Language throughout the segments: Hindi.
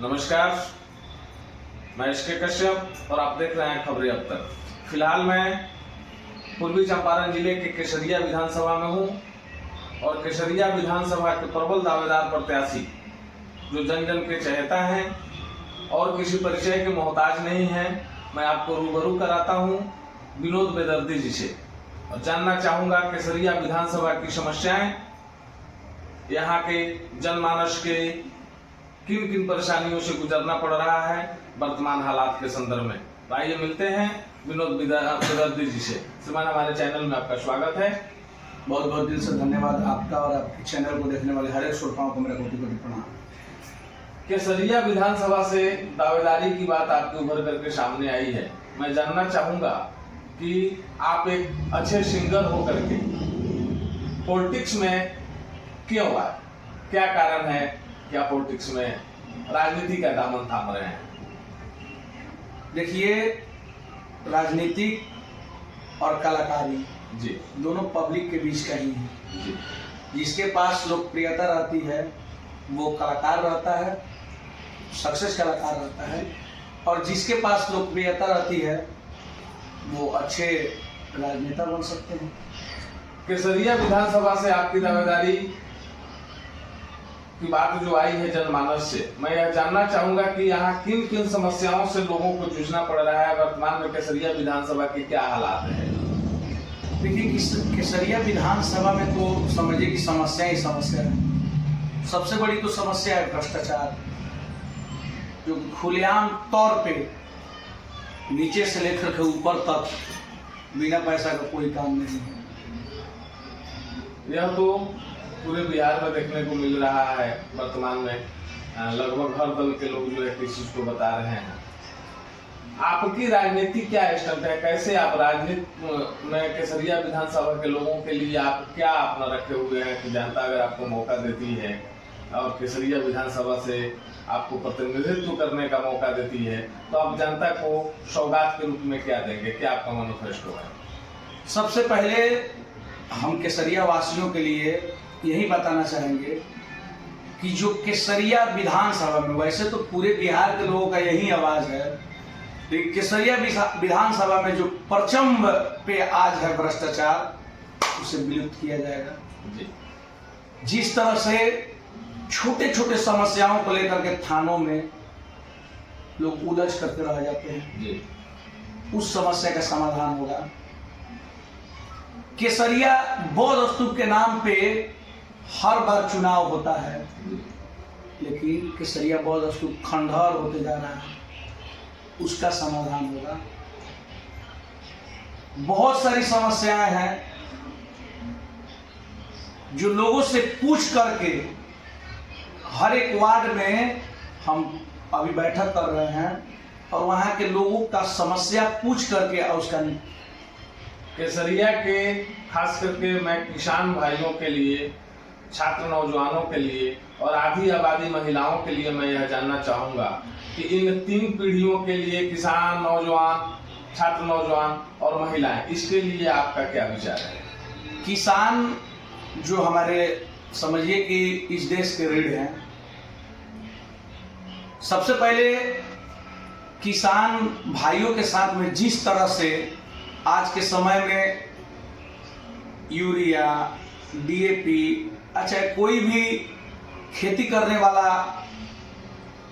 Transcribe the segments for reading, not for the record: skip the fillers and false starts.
नमस्कार, मैं एसके कश्यप और आप देख रहे हैं खबरें अब तक। फिलहाल मैं पूर्वी चंपारण जिले के केसरिया विधानसभा में हूं और केसरिया विधानसभा के प्रबल दावेदार प्रत्याशी जो जन जन के चहेता हैं और किसी परिचय के मोहताज नहीं हैं, मैं आपको रूबरू कराता हूं विनोद बेदर्दी जी से और जानना चाहूंगा केसरिया विधानसभा की समस्याएं, यहाँ के जनमानस के किन किन परेशानियों से गुजरना पड़ रहा है वर्तमान हालात के संदर्भ में। तो आइए मिलते हैं विनोद बेदर्दी जी से। श्रीमान, हमारे चैनल में आपका स्वागत है। बहुत बहुत दिल से धन्यवाद आपका और आपके चैनल को देखने वाले हर एक श्रोताओं को मेरा कोटि कोटि प्रणाम। केसरिया विधानसभा से दावेदारी की बात आपके उभर करके सामने आई है। मैं जानना चाहूंगा कि आप एक अच्छे सिंगर होकर के पॉलिटिक्स में क्यों आए, क्या कारण है, क्या पॉलिटिक्स में राजनीति का दामन थाम रहे हैं? देखिए, राजनीतिक और कलाकारी जी दोनों पब्लिक के बीच का ही है। जी जिसके पास लोकप्रियता रहती है वो कलाकार रहता है, सक्सेस कलाकार रहता है, और जिसके पास लोकप्रियता रहती है वो अच्छे राजनेता बन सकते हैं। केसरिया विधानसभा से आपकी दावेदारी की बात जो आई है जनमानस से, मैं यह जानना चाहूंगा कि यहाँ किन किन समस्याओं से लोगों को जूझना पड़ रहा है। वर्तमान में केसरिया विधानसभा के क्या हालात है? देखिए, केसरिया विधानसभा में तो समझिए कि समस्या ही समस्या है। सबसे बड़ी तो समस्या है भ्रष्टाचार, जो खुलेआम तौर पे नीचे से लेकर के ऊपर तक बिना पैसा का कोई काम नहीं है। यह तो पूरे बिहार में देखने को मिल रहा है। वर्तमान में लगभग हर दल के लोग जो है किस चीज को बता रहे हैं। आपकी राजनीति क्या स्टैंड है, कैसे आप राजनीति में केसरिया विधानसभा के लोगों के लिए आप क्या अपना रखे हुए हैं कि जनता अगर आपको मौका देती है और केसरिया विधानसभा से आपको प्रतिनिधित्व करने का मौका देती है तो आप जनता को सौगात के रूप में क्या देंगे, क्या आपका मैनिफेस्टो है? सबसे पहले हम केसरिया वासियों के लिए यही बताना चाहेंगे कि जो केसरिया विधानसभा में, वैसे तो पूरे बिहार के लोगों का यही आवाज है, लेकिन केसरिया विधानसभा में जो परचम पे आज है भ्रष्टाचार, उसे विलुप्त किया जाएगा। जिस तरह से छोटे छोटे समस्याओं को लेकर के थानों में लोग उलझ करके रह जाते हैं, उस समस्या का समाधान होगा। केसरिया बौद्ध स्तूप के नाम पे हर बार चुनाव होता है, लेकिन केसरिया बौद्ध स्तूप खंडहर होते जा रहा है, उसका समाधान होगा। बहुत सारी समस्याएं हैं जो लोगों से पूछ करके हर एक वार्ड में हम अभी बैठक कर रहे हैं और वहां के लोगों का समस्या पूछ करके और उसका केसरिया के खास करके मैं किसान भाइयों के लिए, छात्र नौजवानों के लिए और आधी आबादी महिलाओं के लिए मैं यह जानना चाहूँगा कि इन तीन पीढ़ियों के लिए, किसान नौजवान, छात्र नौजवान और महिलाएं, इसके लिए आपका क्या विचार है? किसान जो हमारे समझिए कि इस देश के रीढ़ हैं, सबसे पहले किसान भाइयों के साथ में जिस तरह से आज के समय में यूरिया, डीएपी, अच्छा कोई भी खेती करने वाला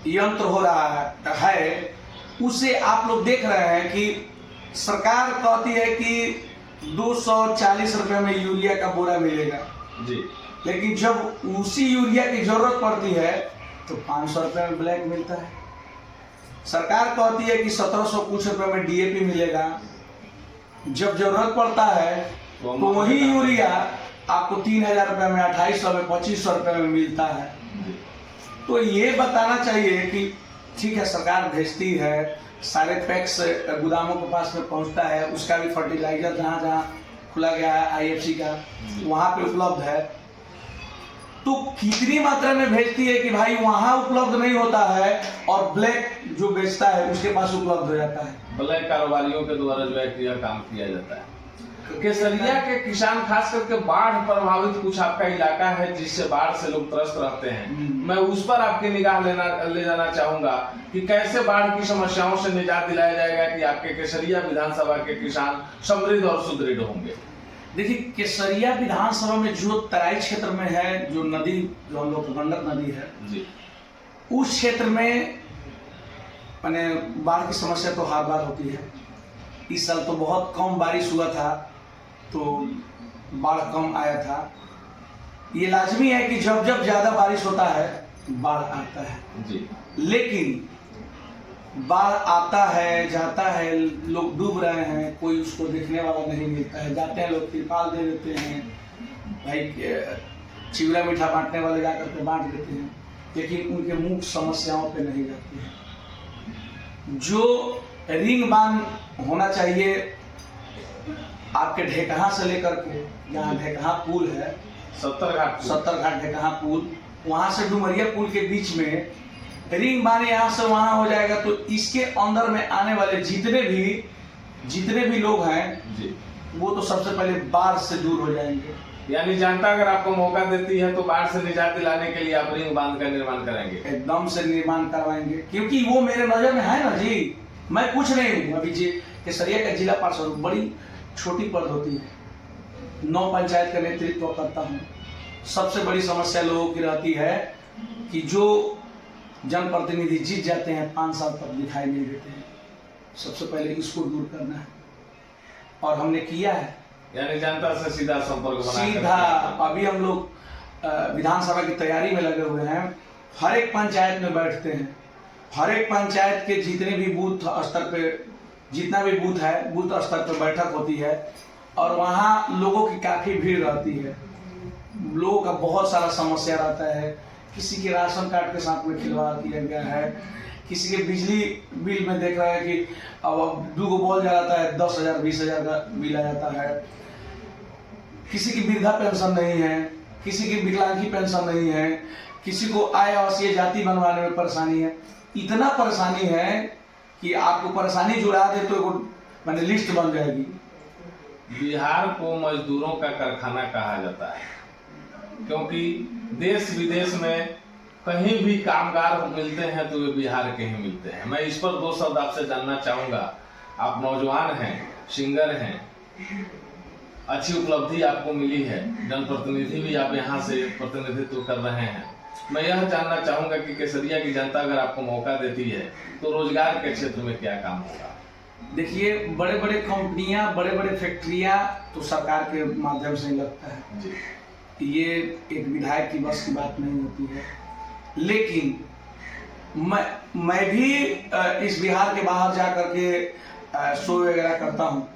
यंत्र हो रहा है, उसे आप लोग देख रहे हैं कि सरकार कहती है कि 240 रुपये में यूरिया का बोरा मिलेगा जी, लेकिन जब उसी यूरिया की जरूरत पड़ती है तो 500 रुपये में ब्लैक मिलता है। सरकार कहती है कि 1700 कुछ रुपये में डीएपी मिलेगा, जब जरूरत पड़ता है तो वही यूरिया आपको 3000 रुपये में, 2800 में, 2500 रुपये में मिलता है। तो ये बताना चाहिए कि ठीक है, सरकार भेजती है, सारे पैक्स गोदामों के पास में पहुंचता है, उसका भी फर्टिलाइजर जहाँ जहाँ खुला गया है आईएफसी का वहाँ पे उपलब्ध है, तो कितनी मात्रा में भेजती है कि भाई वहाँ उपलब्ध नहीं होता है और ब्लैक जो बेचता है उसके पास उपलब्ध हो जाता है। ब्लैक कारोबारियों के द्वारा जो है यह काम किया जाता है। केसरिया के किसान खास करके बाढ़ प्रभावित कुछ आपका इलाका है जिससे बाढ़ से लोग त्रस्त रहते हैं, मैं उस पर आपकी निगाह ले जाना चाहूंगा कि कैसे बाढ़ की समस्याओं से निजात दिलाया जाएगा कि आपके केसरिया विधानसभा के किसान समृद्ध और सुदृढ़ होंगे। देखिए, केसरिया विधानसभा में जो तराई क्षेत्र में है, जो नदी, जो हम लोग गंडक नदी है जी, उस क्षेत्र में मैंने बाढ़ की समस्या तो हर बार होती है। इस साल तो बहुत कम बारिश हुआ था तो बाढ़ कम आया था। ये लाजमी है कि जब जब ज्यादा बारिश होता है बाढ़ आता है जी, लेकिन बाढ़ आता है जाता है, लोग डूब रहे हैं, कोई उसको देखने वाला नहीं मिलता है। जाते हैं लोग तिरपाल दे देते हैं, भाई चिवड़ा मीठा बांटने वाले जाकर के बांट देते हैं, लेकिन उनके मुख्य समस्याओं पे नहीं जाते हैं। जो रिंग बांध होना चाहिए आपके ढेकहा से लेकर के, जहाँ ढेकहा पुल है, 70 घाट ढेकहा पुल, वहां से डुमरिया पुल के बीच में रिंग बांध यहाँ से वहां हो जाएगा तो इसके अंदर में आने वाले जितने भी लोग हैं जी, वो तो सबसे पहले बाढ़ से दूर हो जाएंगे। यानी जनता अगर आपको मौका देती है तो बाढ़ से निजात दिलाने के लिए आप रिंग बांध का निर्माण कराएंगे? एकदम से निर्माण करवाएंगे, क्योंकि वो मेरे नजर में है ना जी। मैं कुछ नहीं हूँ अभी जी, केसरिया का जिला पार्षद, बड़ी छोटी पद होती है, 9 पंचायत का नेतृत्व करता हूँ। सबसे बड़ी समस्या लोगों की रहती है कि जो जनप्रतिनिधि जीत जाते हैं 5 साल तक दिखाई नहीं देते हैं। सबसे पहले इसको दूर करना है और हमने किया है। यानी जनता से सीधा संपर्क सीधा अभी हम लोग विधानसभा की तैयारी में लगे हुए हैं। हर एक पंचायत में बैठते हैं, हर एक पंचायत के जितने भी बूथ स्तर पे, जितना भी बूथ है, बूथ स्तर पे बैठक होती है और वहाँ लोगों की काफी भीड़ रहती है। लोगों का बहुत सारा समस्या रहता है। किसी के राशन कार्ड के साथ में खिलवाड़ किया गया है, किसी के बिजली बिल में देख रहा है कि अब 2 बॉल जलाता है 10,000 20,000 का बिल आ जाता है। किसी की वृद्धा पेंशन नहीं है, किसी की विकलांगी पेंशन नहीं है, किसी को आय आवासीय जाति बनवाने में परेशानी है। इतना परेशानी है कि आपको परेशानी जुड़ा दे तो मैंने लिस्ट बन जाएगी। बिहार को मजदूरों का कारखाना कहा जाता है क्योंकि देश विदेश में कहीं भी कामगार मिलते हैं तो वे बिहार के ही मिलते हैं। मैं इस पर 2 शब्द आपसे जानना चाहूँगा। आप नौजवान हैं, सिंगर हैं, अच्छी उपलब्धि आपको मिली है, जनप्रतिनिधि भी आप यहाँ से प्रतिनिधित्व कर रहे हैं। मैं यह जानना चाहूँगा कि केसरिया की जनता अगर आपको मौका देती है तो रोजगार के क्षेत्र में क्या काम होगा? देखिए, बड़े बड़े कंपनियां, बड़े बड़े फैक्ट्रियां तो सरकार के माध्यम से ही लगता है जी। ये एक विधायक की बस की बात नहीं होती है। लेकिन मैं भी इस बिहार के बाहर जा करके शो वगैरह करता हूँ।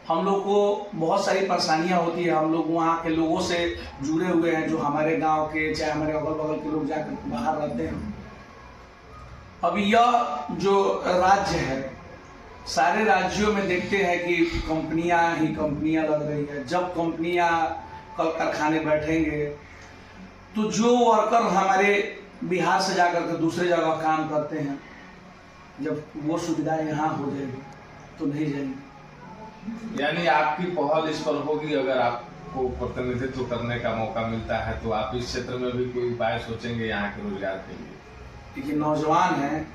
हम लोग को बहुत सारी परेशानियां होती है। हम लोग वहाँ के लोगों से जुड़े हुए हैं, जो हमारे गांव के, चाहे हमारे अगल बगल के लोग जाकर बाहर रहते हैं। अब यह जो राज्य है, सारे राज्यों में देखते हैं कि कंपनियां ही कंपनियां लग रही है। जब कंपनियां कल कारखाने बैठेंगे तो जो वर्कर हमारे बिहार से जाकर के दूसरे जगह काम करते हैं, जब वो सुविधाएं यहाँ हो जाएगी तो नहीं जाएंगे। यानी आपकी पहल इस पर होगी, अगर आपको प्रतिनिधित्व करने का मौका मिलता है तो आप इस क्षेत्र में भी कोई उपाय सोचेंगे यहाँ के रोजगार के लिए? देखिए, नौजवान हैं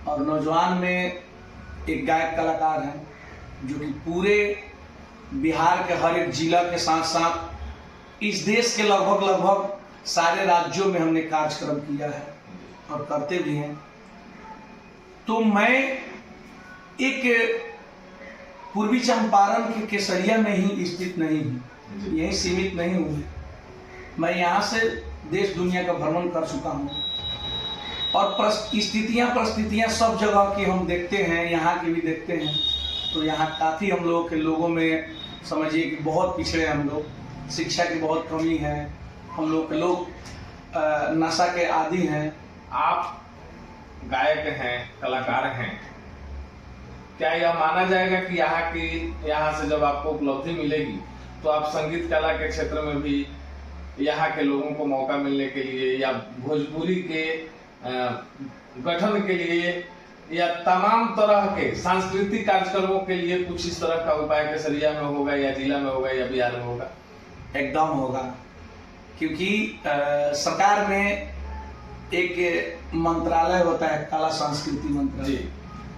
और नौजवान में एक गायक कलाकार हैं जो कि पूरे बिहार के हर एक जिला के साथ साथ इस देश के लगभग सारे राज्यों में हमने कार्यक्रम किया है और करते भी हैं। तो मैं एक पूर्वी चंपारण के केसरिया में ही स्थित नहीं हूँ, यहीं सीमित नहीं हूँ। मैं यहाँ से देश दुनिया का भ्रमण कर चुका हूँ और परिस्थितियाँ सब जगह की हम देखते हैं, यहाँ की भी देखते हैं। तो यहाँ काफ़ी हम लोगों के लोगों में समझिए कि बहुत पिछड़े हम लोग, शिक्षा की बहुत कमी है, हम लोग के लोग नशा के आदी हैं। आप गायक हैं, कलाकार हैं, क्या यह माना जाएगा कि यहाँ से जब आपको उपलब्धि मिलेगी तो आप संगीत कला के क्षेत्र में भी यहाँ के लोगों को मौका मिलने के लिए या भोजपुरी के गठन के लिए या तमाम तरह के सांस्कृतिक कार्यक्रमों के लिए कुछ इस तरह का उपाय केसरिया में होगा या जिला में होगा या बिहार में होगा? एकदम होगा, क्योंकि सरकार में एक मंत्रालय होता है, कला संस्कृति मंत्रालय।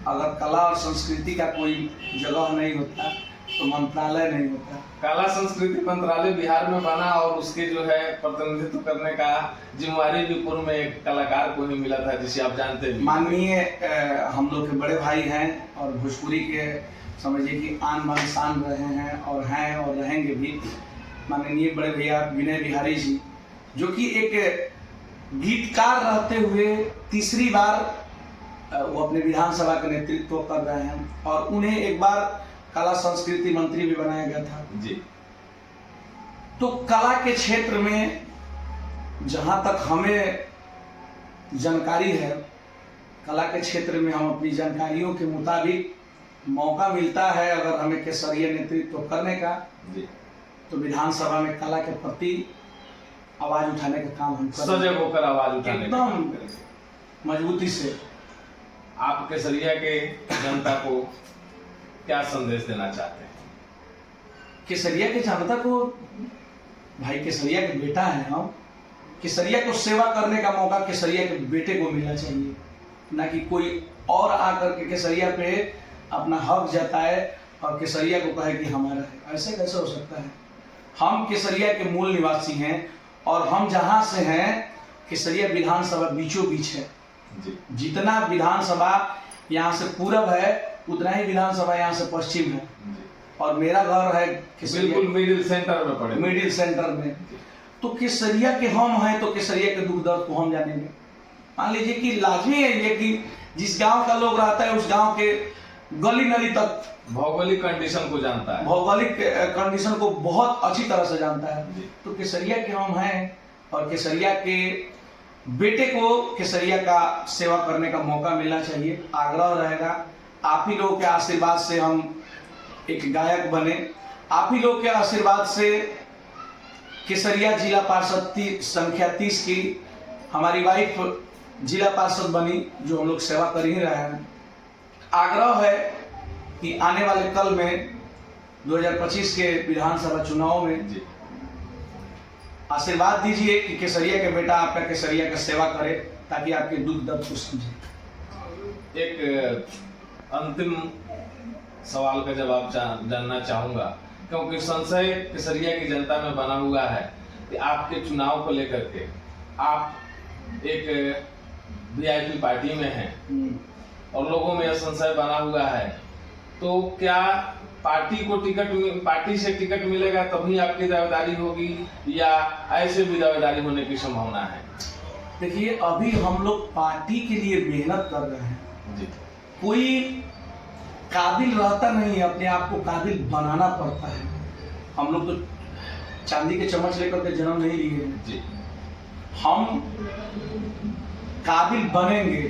अगर कला और संस्कृति का कोई जगह नहीं होता तो मंत्रालय नहीं होता। कला संस्कृति मंत्रालय बिहार में बना और उसके जो है प्रतिनिधित्व करने का जिम्मेवारी भी पूर्व में एक कलाकार को ही मिला था, जिसे आप जानते हैं। माननीय हम लोग के बड़े भाई हैं और भोजपुरी के समझिए कि आन बान शान रहे हैं और रहेंगे भी, माननीय बड़े भैया विनय बिहारी जी, जो कि एक गीतकार रहते हुए तीसरी बार वो अपने विधानसभा का नेतृत्व कर रहे हैं और उन्हें एक बार कला संस्कृति मंत्री भी बनाया गया था जी। तो कला के क्षेत्र में जहां तक हमें जानकारी है, कला के क्षेत्र में हम अपनी जानकारियों के मुताबिक मौका मिलता है अगर हमें केसरिया नेतृत्व करने का जी, तो विधानसभा में कला के प्रति आवाज उठाने का काम हम सजग होकर आवाज उठाने का काम एकदम करेंगे। मजबूती से। आप केसरिया के जनता को क्या संदेश देना चाहते हैं? केसरिया के जनता को, भाई केसरिया के बेटा है हम, केसरिया को सेवा करने का मौका केसरिया के बेटे को मिलना चाहिए, ना कि कोई और आकर के केसरिया पे अपना हक जताए और केसरिया को कहे कि हमारा है। ऐसे कैसे हो सकता है? हम केसरिया के मूल निवासी हैं और हम जहां से हैं, केसरिया विधानसभा बीचों बीच है जी। जितना विधानसभा यहाँ से पूरब है उतना ही विधानसभा यहाँ से पश्चिम है जी। और मेरा घर है बिल्कुल मिडिल सेंटर में पड़े, मिडिल सेंटर में। तो केसरिया के हम हैं तो केसरिया के दुख दर्द को हम जानेंगे। मान लीजिए कि लाजमी है ये कि जिस गांव का लोग रहता है उस गांव के गली नली तक भौगोलिक कंडीशन को जानता है, भौगोलिक कंडीशन को बहुत अच्छी तरह से जानता है। जी। तो केसरिया के हम हैं और केसरिया के बेटे को केसरिया का सेवा करने का मौका मिलना चाहिए। आग्रह रहेगा, आप ही लोगों के आशीर्वाद से हम एक गायक बने, आप ही लोग के आशीर्वाद से केसरिया जिला पार्षद संख्या 30 की हमारी वाइफ जिला पार्षद बनी, जो हम लोग सेवा कर ही रहे हैं। आग्रह है कि आने वाले कल में 2025 के विधानसभा चुनाव में जी। आशीर्वाद दीजिए कि केसरिया के बेटा आपका केसरिया का सेवा करे ताकि आपके दुख दर्द को समझे। एक अंतिम सवाल का जवाब जानना चाहूंगा, क्योंकि संशय केसरिया की जनता में बना हुआ है कि आपके चुनाव को लेकर के आप एक वीआईपी पार्टी में हैं और लोगों में यह संशय बना हुआ है, तो क्या पार्टी से टिकट मिलेगा तभी आपकी दावेदारी होगी या ऐसे भी दावेदारी होने की संभावना है? देखिए, अभी हम लोग पार्टी के लिए मेहनत कर रहे हैं जी। कोई काबिल रहता नहीं है, अपने आप को काबिल बनाना पड़ता है। हम लोग तो चांदी के चम्मच लेकर के जन्म नहीं लिए हैं जी। हम काबिल बनेंगे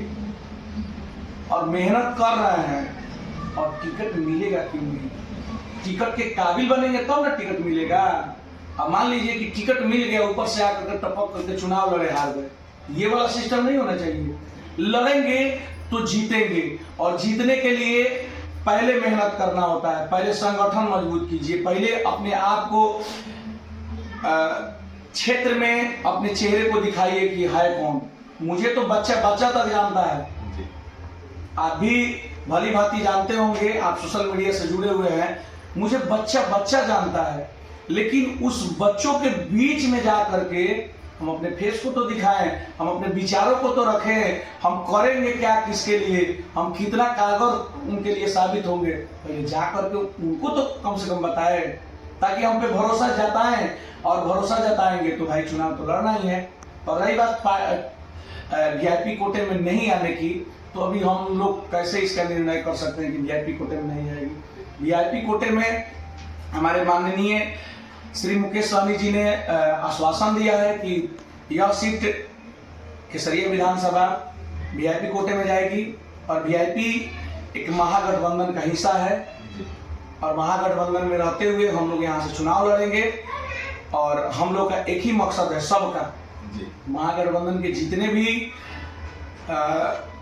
और मेहनत कर रहे हैं और टिकट मिलेगा क्यों नहीं? टिकट के काबिल बनेंगे तब ना टिकट मिलेगा। अब मान लीजिए कि टिकट मिल गया, ऊपर से आकर के टपक करके चुनाव लड़े हार गए, ये वाला सिस्टम नहीं होना चाहिए। लड़ेंगे तो जीतेंगे और जीतने के लिए पहले मेहनत करना होता है, पहले संगठन मजबूत कीजिए, पहले अपने आप को क्षेत्र में अपने चेहरे को दिखाइए कि है कौन। मुझे तो बच्चा तक जानता है, आप भी भली भांति जानते होंगे, आप सोशल मीडिया से जुड़े हुए हैं, मुझे बच्चा जानता है। लेकिन उस बच्चों के बीच में जा करके हम अपने फेस को तो दिखाएं, हम अपने विचारों को तो रखें, हम करेंगे क्या, किसके लिए, हम कितना कारगर उनके लिए साबित होंगे, पहले जा करके उनको तो कम से कम बताएं ताकि हम पे भरोसा जताएं। और भरोसा जताएंगे तो भाई चुनाव तो लड़ना ही है। और रही बात वीआईपी कोटे में नहीं आने की, तो अभी हम लोग कैसे इसका निर्णय कर सकते हैं कि वीआईपी कोटे में नहीं आएगी। वीआईपी कोटे में हमारे माननीय श्री मुकेश सहनी जी ने आश्वासन दिया है कि यह सीट केसरिया विधानसभा वीआईपी कोटे में जाएगी और वीआईपी एक महागठबंधन का हिस्सा है और महागठबंधन में रहते हुए हम लोग यहाँ से चुनाव लड़ेंगे और हम लोग का एक ही मकसद है सबका, महागठबंधन के जितने भी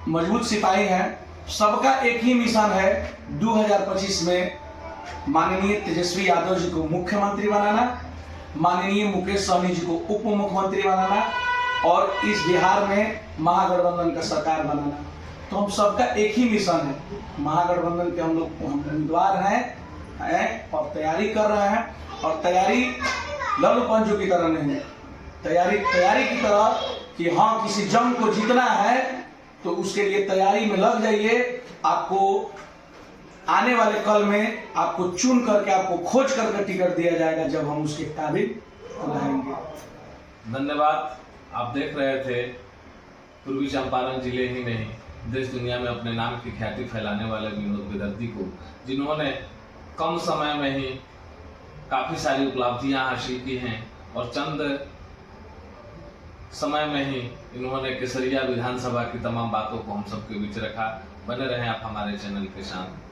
मजबूत सिपाही हैं सबका एक ही मिशन है 2025 में माननीय तेजस्वी यादव जी को मुख्यमंत्री बनाना, माननीय मुकेश सहनी जी को उप मुख्यमंत्री बनाना और इस बिहार में महागठबंधन का सरकार बनाना। तो हम सबका एक ही मिशन है। महागठबंधन के हम उम्मीदवार हैं और तैयारी कर रहे हैं। और तैयारी लल्लू पंजू की तरह नहीं है, तैयारी की तरह कि हाँ किसी जंग को जीतना है तो उसके लिए तैयारी में लग जाइए। आपको आने वाले कल में आपको चुन करके, आपको खोज करके टिकट दिया जाएगा जब हम उसके काबिल रहेंगे। धन्यवाद। आप देख रहे थे पूर्वी चंपारण जिले ही नहीं देश दुनिया में अपने नाम की ख्याति फैलाने वाले विनोद विदर्ती को, जिन्होंने कम समय में ही काफ़ी सारी उपलब्धियां हासिल की हैं और चंद समय में ही इन्होंने केसरिया विधानसभा की तमाम बातों को हम सबके बीच रखा। बने रहें आप हमारे चैनल के साथ।